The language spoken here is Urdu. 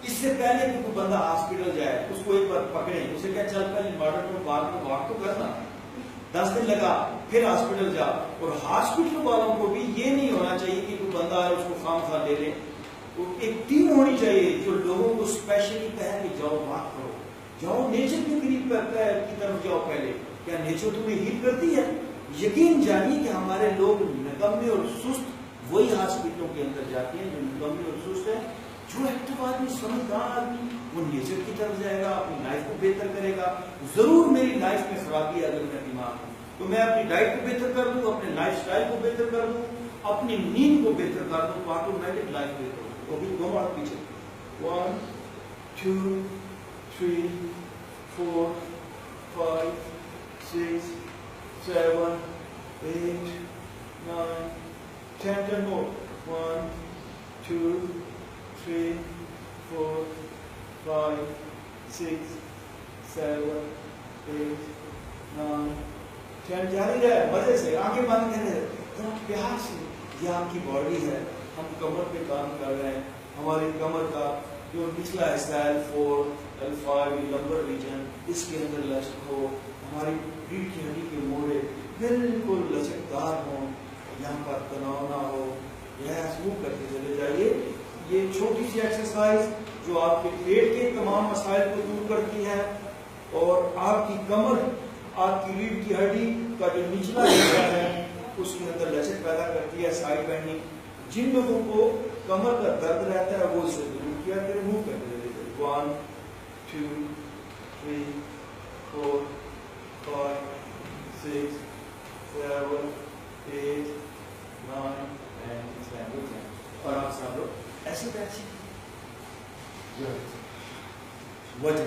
اس سے پہلے کہ کوئی بندہ ہاسپٹل جائے اس کو ایک بار پکڑے, اسے کیا چل پہلے مارڈر میں واک تو کرنا, 10 دن لگا پھر ہاسپٹل جا. اور ہاسپٹل والوں کو بھی یہ نہیں ہونا چاہیے کہ کوئی بندہ ہے اس کو خام خواہ لے لے. ایک ٹیم ہونی چاہیے جو لوگوں کو اسپیشلی کہے کہ جاؤ واک کرو, جاؤ نیچر کے قریب کی طرف جاؤ. پہلے کیا نیچر تمہیں ہیل کرتی ہے؟ یقین جانیے کہ ہمارے لوگ نکمے اور سست وہی ہاسپٹلوں کے اندر جاتے ہیں جو نکمے اور سست ہے. جو ایکٹیو آدمی, سمجھدار آدمی, وہ نیچر کی طرف جائے گا, اپنی لائف کو بہتر کرے گا. ضرور میری لائف میں خرابی ہے اگر میں بیمار ہوں تو میں اپنی ڈائٹ کو بہتر کر دوں, اپنے لائف سٹائل کو بہتر کر دوں, اپنی نیند کو بہتر کر دوں, تو آٹومیٹک لائف بہتر ہو. وہ بھی دو بار پیچھے 1 2 3 4 5 6 7 8 9 10 more. 1 2 3 4 5 6 7 8 9 10. جاری رہے مزے سے, آنکھیں بند کرے, پیار سے. یہ آپ کی باڈی ہے, ہم کمر پہ کام کر رہے ہیں. ہماری کمر کا جو نچلا حصہ ہے L4 L5 لمبر ریجن, اس کے اندر لچک ہو, ہماری ریڑھ کی ہڈی کے موڑے بالکل لچکدار ہوں, یہاں پر تناؤ نہ ہو. یہ موو کرتے چلے جائیے. یہ چھوٹی سی ایکسرسائز جو آپ کے پیٹ کے تمام مسائل کو دور کرتی ہے اور آپ کی کمر, آپ کی ریڑھ کی ہڈی کا جو نچلا حصہ ہے اس کے اندر لچک پیدا کرتی ہے. سائڈ بینڈنگ, جن لوگوں کو کمر کا درد رہتا ہے وہ اسے ضرور کیا کریں, موو کرتے رہتے. 1 2 3 4 5 6 7 8 9 10. اور آپ سب لوگ ایسے بیٹھے, وجہ